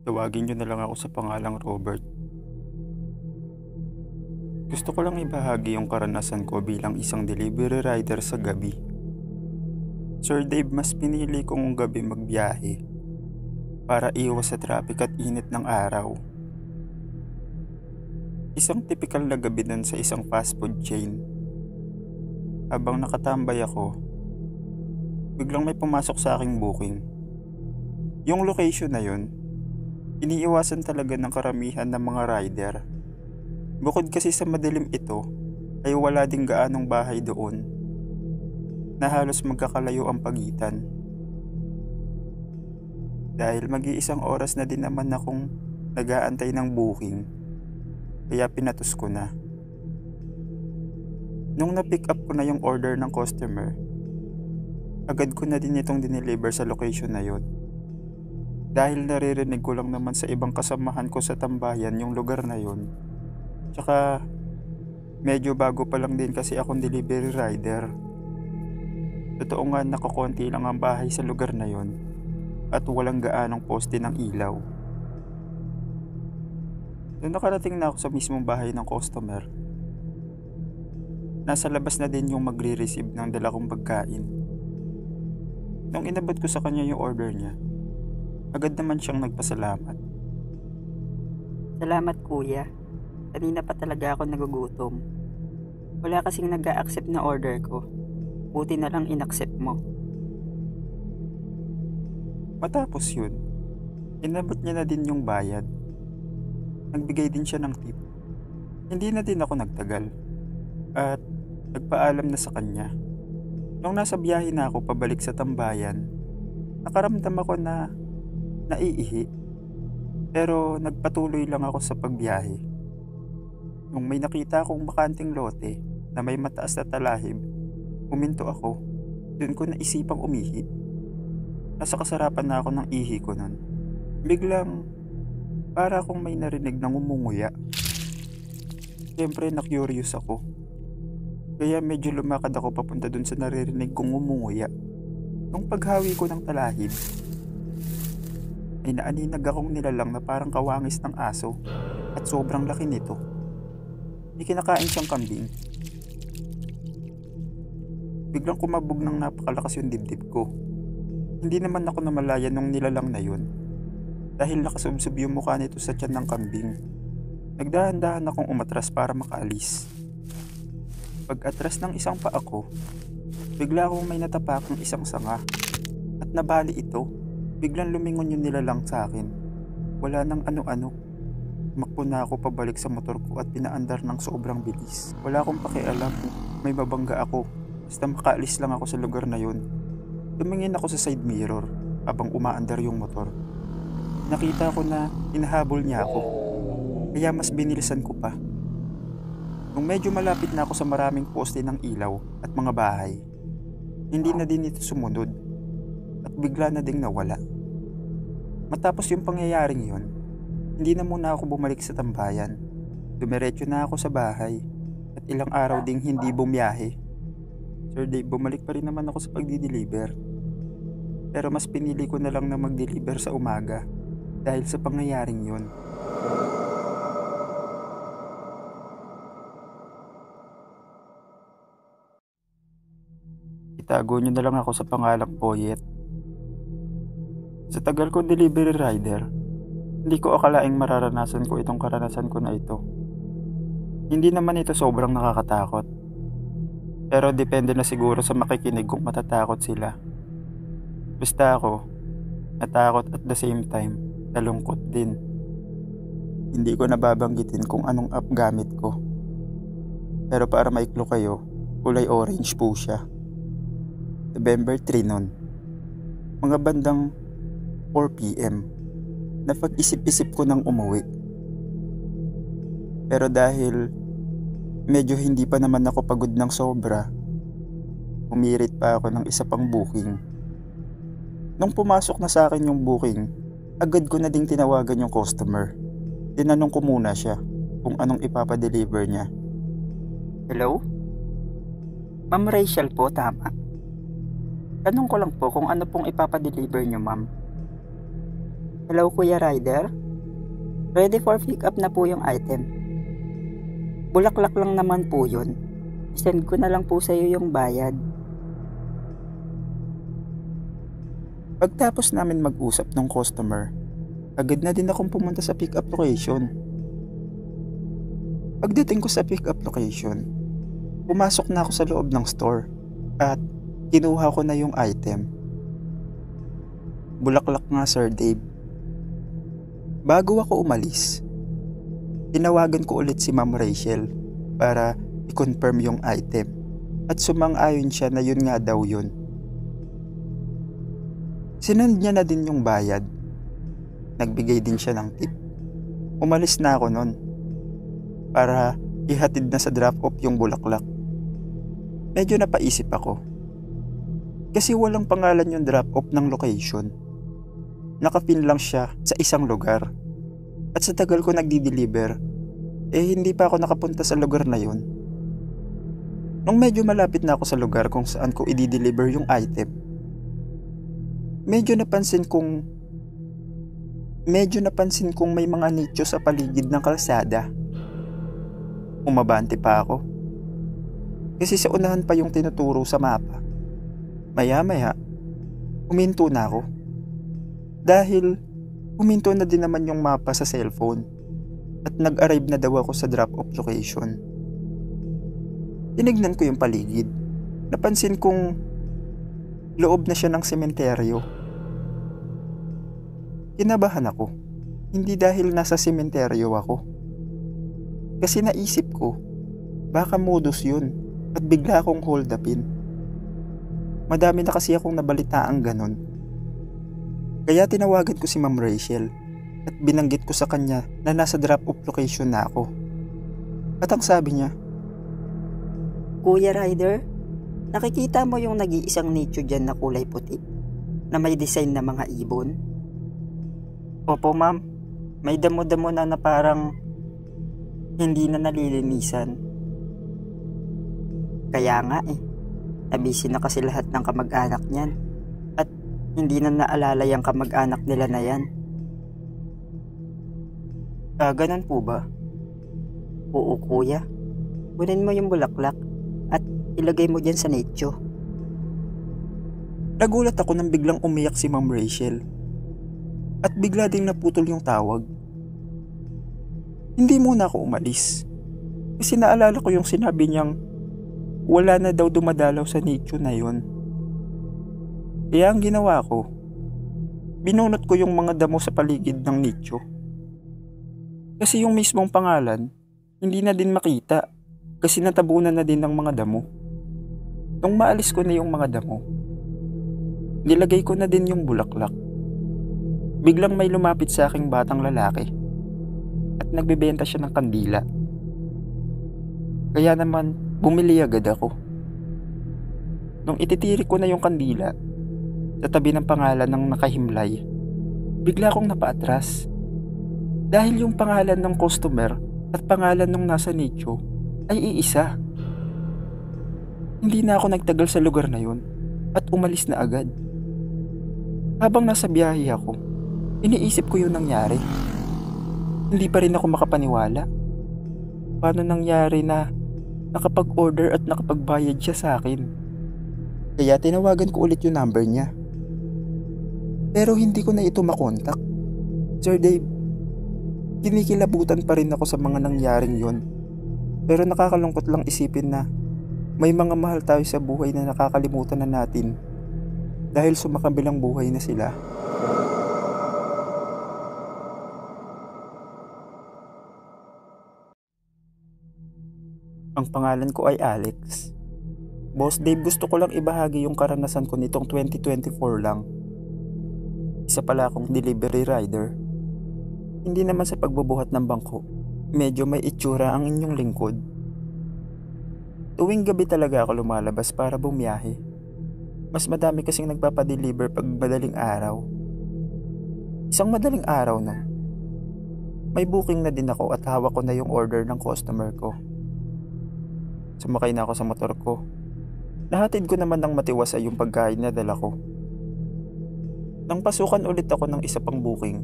Tawagin niyo na lang ako sa pangalang Robert. Gusto ko lang ibahagi yung karanasan ko bilang isang delivery rider sa gabi. Sir Dave, mas pinili kong gabi magbiyahe para iwas sa traffic at init ng araw. Isang typical na gabi nun sa isang fast food chain. Habang nakatambay ako, biglang may pumasok sa aking booking. Yung location na yun, iniiwasan talaga ng karamihan ng mga rider. Bukod kasi sa madilim ito, ay wala ding gaanong bahay doon na halos magkakalayo ang pagitan. Dahil mag-iisang oras na din naman akong nag-aantay ng booking, kaya pinatos ko na. Nung na-pick up ko na yung order ng customer, agad ko na din itong dineliver sa location na yon. Dahil naririnig ko lang naman sa ibang kasamahan ko sa tambayan yung lugar na yon. Tsaka medyo bago pa lang din kasi akong delivery rider. Totoo nga, nakakonti lang ang bahay sa lugar na yon at walang gaanong poste ng ilaw. Nung nakarating na ako sa mismong bahay ng customer, nasa labas na din yung magre-receive ng dala kong pagkain. Nung inabot ko sa kanya yung order niya, agad naman siyang nagpasalamat. Salamat kuya. Kanina pa talaga ako nagugutom. Wala kasing nag-a-accept na order ko. Buti na lang in-accept mo. Matapos yun, inabot niya na din yung bayad. Nagbigay din siya ng tip. Hindi na din ako nagtagal at nagpaalam na sa kanya. Nung nasa biyahe na ako pabalik sa tambayan, nakaramdam ako na naiihi. Pero nagpatuloy lang ako sa pagbiyahe. Nung may nakita akong bakanting lote na may mataas na talahib, huminto ako. Doon ko naisipang umihi. Nasa kasarapan na ako ng ihi ko nun. Biglang para akong may narinig ng umunguya. Siyempre na-curious ako. Kaya medyo lumakad ako papunta dun sa naririnig kong umunguya. Nung paghawi ko ng talahib, ay naaninag akong nilalang na parang kawangis ng aso at sobrang laki nito. May kinakain siyang kambing. Biglang kumabog ng napakalakas yung dibdib ko. Hindi naman ako namalayan nung nilalang na yun dahil nakasubsob yung mukha nito sa tiyan ng kambing. Nagdahan-dahan akong umatras para makaalis. Pag-atras ng isang paa ko, bigla akong may natapakang isang sanga at nabali ito. Biglang lumingon yung nilalang sa akin. Wala nang ano-ano. Tumakbo na ako pabalik sa motor ko at pinaandar ng sobrang bilis. Wala akong pakialam kung may mabangga ako. Basta makaalis lang ako sa lugar na yun. Tumingin ako sa side mirror habang umaandar yung motor. Nakita ko na hinahabol niya ako. Kaya mas binilisan ko pa. Nung medyo malapit na ako sa maraming poste ng ilaw at mga bahay, hindi na din ito sumunod at bigla na ding nawala. Matapos yung pangyayaring yun, hindi na muna ako bumalik sa tambayan. Dumiretso na ako sa bahay at ilang araw ding hindi bumiyahe. Sir Dave, bumalik pa rin naman ako sa pagdi-deliver. Pero mas pinili ko na lang na mag-deliver sa umaga dahil sa pangyayaring yun. Itago niyo na lang ako sa pangalang Poyet. Sa tagal kong delivery rider, hindi ko akalaing mararanasan ko itong karanasan ko na ito. Hindi naman ito sobrang nakakatakot. Pero depende na siguro sa makikinig kung matatakot sila. Basta ako, natakot at the same time, nalungkot din. Hindi ko nababanggitin kung anong app gamit ko. Pero para maiklo kayo, kulay orange po siya. November 3 nun. Mga bandang 4 PM. Napag-isip-isip ko nang umuwi. Pero dahil medyo hindi pa naman ako pagod ng sobra, umirit pa ako ng isa pang booking. Nung pumasok na sa akin yung booking, agad ko na ding tinawagan yung customer. Tinanong ko muna siya kung anong ipapadeliver niya. Hello? Ma'am Rachel po, tama. Tanong ko lang po kung ano pong ipapadeliver niyo, ma'am. Hello Kuya Rider, ready for pick up na po yung item. Bulaklak lang naman po yun. Send ko na lang po sa iyo yung bayad. Pagtapos namin mag-usap ng customer, agad na din akong pumunta sa pick-up location. Pagdating ko sa pick-up location, pumasok na ako sa loob ng store at kinuha ko na yung item. Bulaklak nga, Sir Dave. Bago ako umalis, tinawagan ko ulit si Ma'am Rachel para i-confirm yung item at sumang-ayon siya na yun nga daw yun. Sinend niya na din yung bayad. Nagbigay din siya ng tip. Umalis na ako nun para ihatid na sa drop-off yung bulaklak. Medyo napaisip ako kasi walang pangalan yung drop-off ng location. Nakapin lang siya sa isang lugar. At sa tagal ko nagdi-deliver, hindi pa ako nakapunta sa lugar na yun. Nung medyo malapit na ako sa lugar kung saan ko i-deliver yung item, medyo napansin kong may mga nicho sa paligid ng kalsada. Umabante pa ako. Kasi sa unahan pa yung tinuturo sa mapa. Maya-maya, huminto na ako. Dahil huminto na din naman yung mapa sa cellphone at nag-arrive na daw ako sa drop-off location. Tinignan ko yung paligid. Napansin kong loob na siya ng sementeryo. Kinabahan ako. Hindi dahil nasa sementeryo ako. Kasi naisip ko, baka modus yun at bigla akong hold upin. Madami na kasi akong nabalitaang ganun. Kaya tinawagan ko si Ma'am Rachel at binanggit ko sa kanya na nasa drop-off location na ako. At ang sabi niya, Kuya Rider, nakikita mo yung nag-iisang nicho dyan na kulay puti na may design na mga ibon? Opo ma'am, may damo-damo na parang hindi na nalilinisan. Kaya nga nabisi na kasi lahat ng kamag-anak niyan at hindi na naalala yung kamag-anak nila na yan. Ganun po ba? Oo kuya, kunin mo yung bulaklak at ilagay mo dyan sa nicho. nagulat ako nang biglang umiyak si Ma'am Rachel. At bigla ding naputol yung tawag. Hindi muna ako umalis. Kasi naalala ko yung sinabi niyang wala na daw dumadalaw sa nicho na yun. Kaya ang ginawa ko, binunot ko yung mga damo sa paligid ng nicho. Kasi yung mismong pangalan, hindi na din makita kasi natabunan na din ng mga damo. Nung maalis ko na yung mga damo, nilagay ko na din yung bulaklak. Biglang may lumapit sa aking batang lalaki at nagbebenta siya ng kandila. Kaya naman, bumili agad ako. Nung ititirik ko na yung kandila sa tabi ng pangalan ng nakahimlay, bigla akong napaatras. Dahil yung pangalan ng customer at pangalan ng nasa nicho ay iisa. Hindi na ako nagtagal sa lugar na yun at umalis na agad. Habang nasa biyahe ako, iniisip ko yung nangyari. Hindi pa rin ako makapaniwala. Paano nangyari na nakapag-order at nakapagbayad siya sa akin? Kaya tinawagan ko ulit yung number niya. Pero hindi ko na ito makontak. Sir Dave, kinikilabutan pa rin ako sa mga nangyaring yon. Pero nakakalungkot lang isipin na may mga mahal tayo sa buhay na nakakalimutan na natin dahil sumakabilang buhay na sila. Ang pangalan ko ay Alex. Boss Dave, gusto ko lang ibahagi yung karanasan ko nitong 2024 lang. Isa pala akong delivery rider. Hindi naman sa pagbubuhat ng bangko. Medyo may itsura ang inyong lingkod. Tuwing gabi talaga ako lumalabas para bumiyahe. Mas madami kasing nagpapadeliver pag madaling araw. Isang madaling araw na, may booking na din ako at hawak ko na yung order ng customer ko. Sumakay na ako sa motor ko. Nahatid ko naman ng matiwasay yung pagkain na dala ko. Nang pasukan ulit ako ng isa pang booking,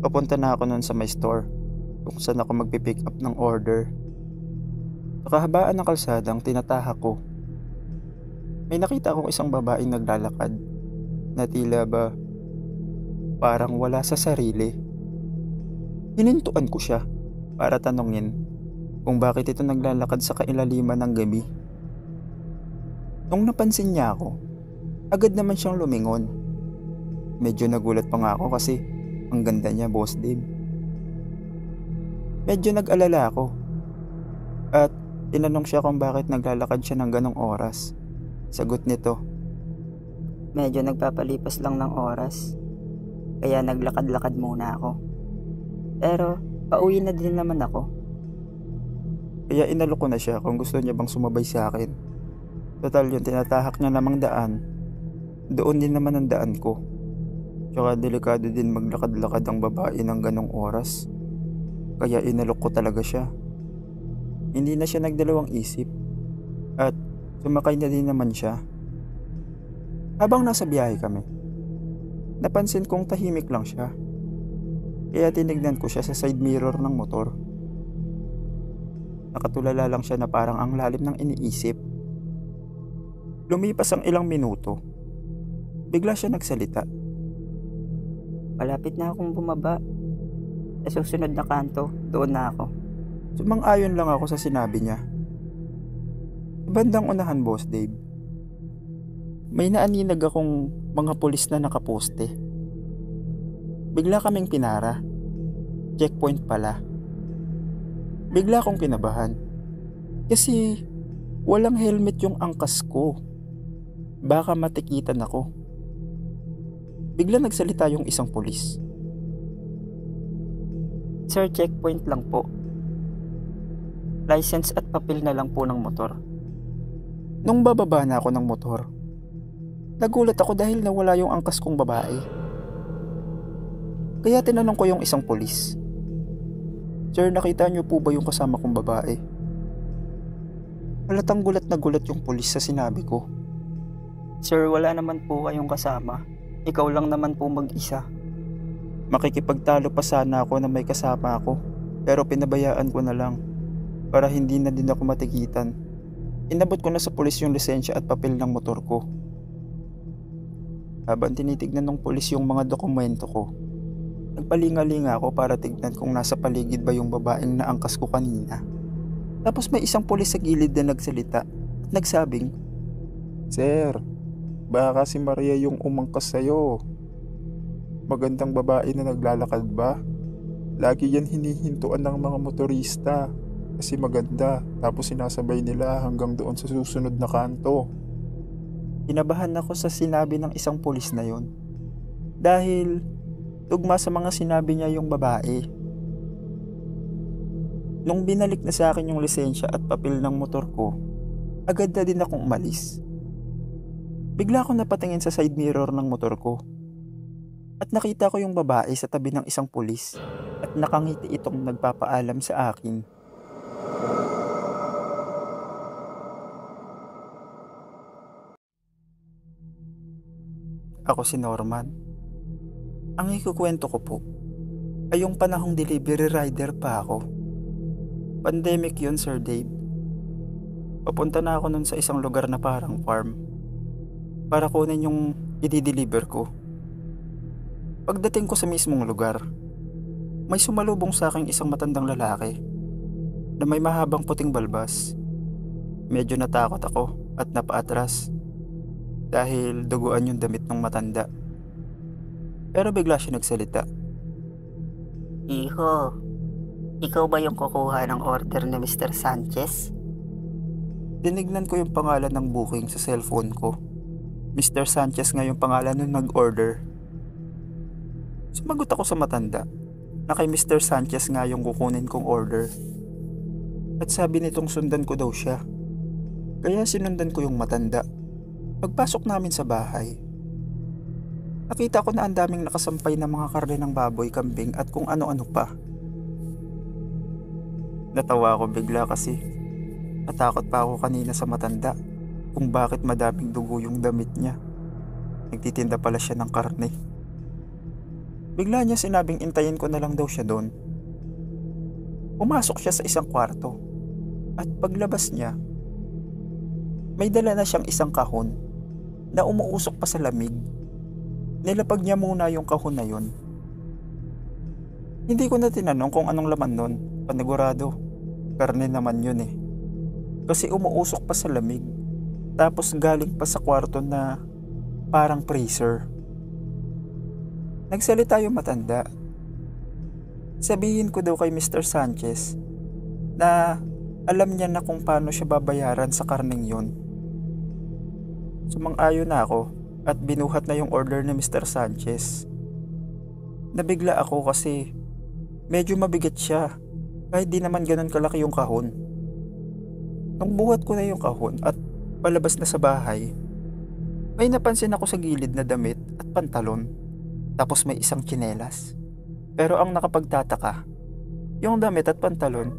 Papunta na ako nun sa may store kung saan ako magpipick up ng order. Sa kahabaan ng kalsadang tinatahak ko, may nakita akong isang babaeng naglalakad na tila ba parang wala sa sarili. Hinintuan ko siya para tanungin kung bakit ito naglalakad sa kailaliman ng gabi. Nung napansin niya ako, agad naman siyang lumingon. Medyo nagulat pa nga ako kasi ang ganda niya, Boss Dave. Medyo nag-alala ako at tinanong siya kung bakit naglalakad siya ng ganong oras. Sagot nito, Medyo nagpapalipas lang ng oras, kaya naglakad-lakad muna ako. Pero pauwi na din naman ako. kaya inalok ko na siya kung gusto niya bang sumabay sa akin. Total yun, tinatahak niya namang daan. Doon din naman ang daan ko. Tsaka delikado din maglakad-lakad ang babae ng ganong oras. Kaya inalok ko talaga siya. Hindi na siya nagdalawang isip. At sumakay na din naman siya. Habang nasa biyahe kami, napansin kong tahimik lang siya. Kaya tinignan ko siya sa side mirror ng motor. Nakatulala lang siya na parang ang lalim ng iniisip. Lumipas ang ilang minuto. Bigla siya nagsalita. Malapit na akong bumaba. Sa susunod na kanto, doon na ako. Sumang-ayon lang ako sa sinabi niya. Sa bandang unahan, Boss Dave, may naaninag akong mga pulis na nakaposte. Bigla kaming pinara. Checkpoint pala. Bigla akong kinabahan. Kasi walang helmet yung angkas ko. Baka matikitan ako. Bigla nagsalita yung isang pulis. Sir, checkpoint lang po. License at papel na lang po ng motor. Nung bababa na ako ng motor, nagulat ako dahil nawala yung angkas kong babae. Kaya tinanong ko yung isang pulis, Sir, nakita niyo po ba yung kasama kong babae? Halatang gulat na gulat yung pulis sa sinabi ko. Sir, wala naman po kayong kasama. Ikaw lang naman po mag-isa. Makikipagtalo pa sana ako na may kasama ako, pero pinabayaan ko na lang para hindi na din ako matikitan. Inabot ko na sa pulis yung lisensya at papel ng motor ko. Habang tinitignan ng pulis yung mga dokumento ko, nagpalingalinga ako para tignan kung nasa paligid ba yung babaeng naangkas ko kanina. Tapos may isang pulis sa gilid na nagsalita at nagsabing, Sir, baka si Maria yung umangkas sa'yo. Magandang babae na naglalakad ba? Lagi yan hinihintuan ng mga motorista kasi maganda, tapos sinasabay nila hanggang doon sa susunod na kanto. Kinabahan ako sa sinabi ng isang pulis na yon dahil tugma sa mga sinabi niya yung babae. Nung binalik na sa akin yung lisensya at papel ng motor ko, agad na din akong umalis. Bigla akong napatingin sa side mirror ng motor ko at nakita ko yung babae sa tabi ng isang pulis at nakangiti itong nagpapaalam sa akin. Ako si Norman. Ang ikukwento ko po ay yung panahong delivery rider pa ako. Pandemic yun, Sir Dave. Papunta na ako nun sa isang lugar na parang farm para kunin yung i-deliver ko. Pagdating ko sa mismong lugar, may sumalubong sa akin isang matandang lalaki na may mahabang puting balbas. Medyo natakot ako at napaatras dahil duguan yung damit ng matanda. Pero bigla siya nagsalita. Iho, ikaw ba yung kukuha ng order ni Mr. Sanchez? Tinignan ko yung pangalan ng booking sa cellphone ko. Mr. Sanchez nga yung pangalan nung nag-order. Sumagot ako sa matanda na kay Mr. Sanchez nga yung kukunin kong order. At sabi nitong sundan ko daw siya. Kaya sinundan ko yung matanda. Pagpasok namin sa bahay, nakita ko na ang daming nakasampay na mga karne ng baboy, kambing at kung ano-ano pa. Natawa ako bigla kasi natakot pa ako kanina sa matanda kung bakit madaming dugo yung damit niya. Nagtitinda pala siya ng karne. Bigla niya sinabing intayin ko na lang daw siya doon. Pumasok siya sa isang kwarto at paglabas niya, may dala na siyang isang kahon na umuusok pa sa lamig. Nilapag niya muna yung kahon na yun. Hindi ko na tinanong kung anong laman nun. Panigurado, karne naman yun eh. Kasi umuusok pa sa lamig. Tapos galing pa sa kwarto na parang freezer. Nagsalita yung matanda. Sabihin ko daw kay Mr. Sanchez na alam niya na kung paano siya babayaran sa karneng yun. Sumang-ayon na ako at binuhat na yung order ni Mr. Sanchez. Nabigla ako kasi medyo mabigat siya kahit di naman ganun kalaki yung kahon. Nung buhat ko na yung kahon at palabas na sa bahay, may napansin ako sa gilid na damit at pantalon, tapos may isang tsinelas. Pero ang nakapagtataka, yung damit at pantalon,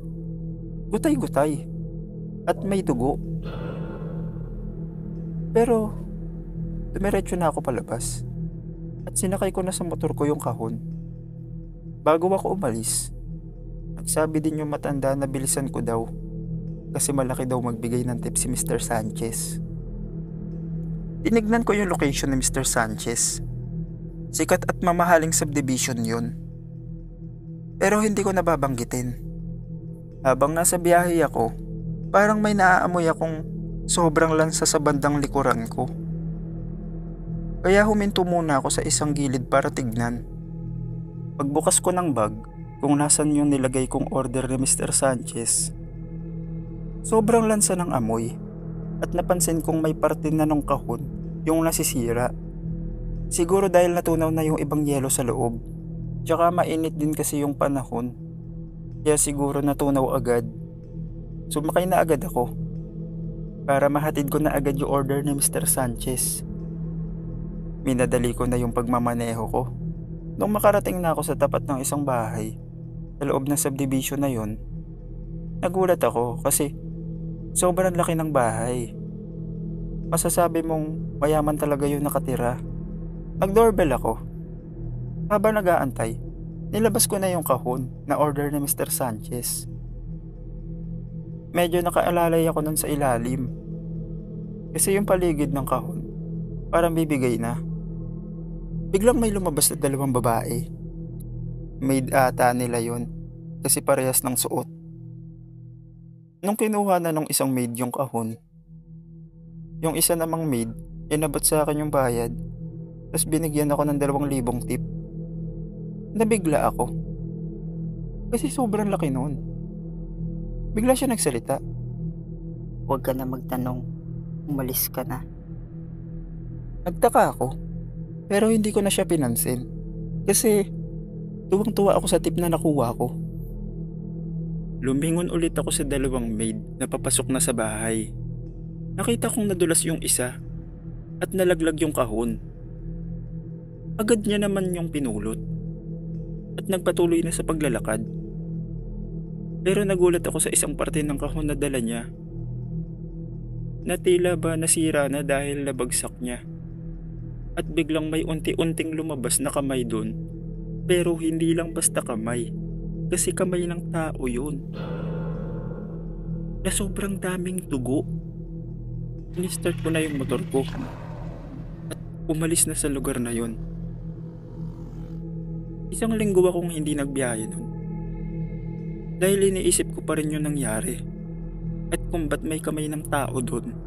gutay-gutay at may dugo. Pero dumiretso na ako palabas at sinakay ko na sa motor ko yung kahon. Bago ako umalis, nagsabi din yung matanda na bilisan ko daw kasi malaki daw magbigay ng tip si Mr. Sanchez. Tinignan ko yung location ni Mr. Sanchez. Sikat at mamahaling subdivision yun. Pero hindi ko nababanggitin. Habang nasa biyahe ako, parang may naaamoy akong sobrang lansa sa bandang likuran ko. Kaya huminto muna ako sa isang gilid para tignan. Pagbukas ko ng bag, kung nasan yung nilagay kong order ni Mr. Sanchez, sobrang lansa ng amoy at napansin kong may parte na ng kahon yung nasisira. Siguro dahil natunaw na yung ibang yelo sa loob. Tsaka mainit din kasi yung panahon. Kaya siguro natunaw agad. Sumakay na agad ako para mahatid ko na agad yung order ni Mr. Sanchez. Minadali ko na yung pagmamaneho ko. Nung makarating na ako sa tapat ng isang bahay sa loob ng subdivision na yun, nagulat ako kasi sobrang laki ng bahay. Masasabi mong mayaman talaga yung nakatira. Nag-doorbell ako. Habang nag-aantay, nilabas ko na yung kahon na order ni Mr. Sanchez. Medyo nakaalalay ako nun sa ilalim. Kasi yung paligid ng kahon, parang bibigay na. Biglang may lumabas na dalawang babae. Maid ata nila yun kasi parehas ng suot. Nung kinuha na nung isang maid yung kahon, yung isa namang maid, inabot sa akin yung bayad, tapos binigyan ako ng 2,000 tip. Nabigla ako. Kasi sobrang laki nun. Bigla siya nagsalita. Huwag ka na magtanong. Umalis ka na. Nagtaka ako, pero hindi ko na siya pinansin. Kasi tuwang-tuwa ako sa tip na nakuha ko. Lumingon ulit ako sa 2 maid na papasok na sa bahay. Nakita kong nadulas yung isa at nalaglag yung kahon. Agad niya naman yung pinulot at nagpatuloy na sa paglalakad. Pero nagulat ako sa isang parte ng kahon na dala niya na tila ba nasira na dahil nabagsak niya. At biglang may unti-unting lumabas na kamay doon. Pero hindi lang basta kamay, kasi kamay ng tao yun. Na sobrang daming dugo. Ini-start ko na yung motor ko at umalis na sa lugar na yun. Isang linggo akong hindi nagbiyahe nun. Dahil iniisip ko pa rin yung nangyari at kung ba't may kamay ng tao doon.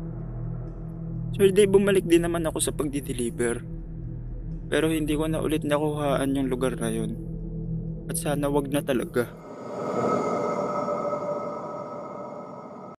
Sir Dave, bumalik din naman ako sa pagdi-deliver. Pero hindi ko na ulit nakuhaan yung lugar na yun. At sana wag na talaga.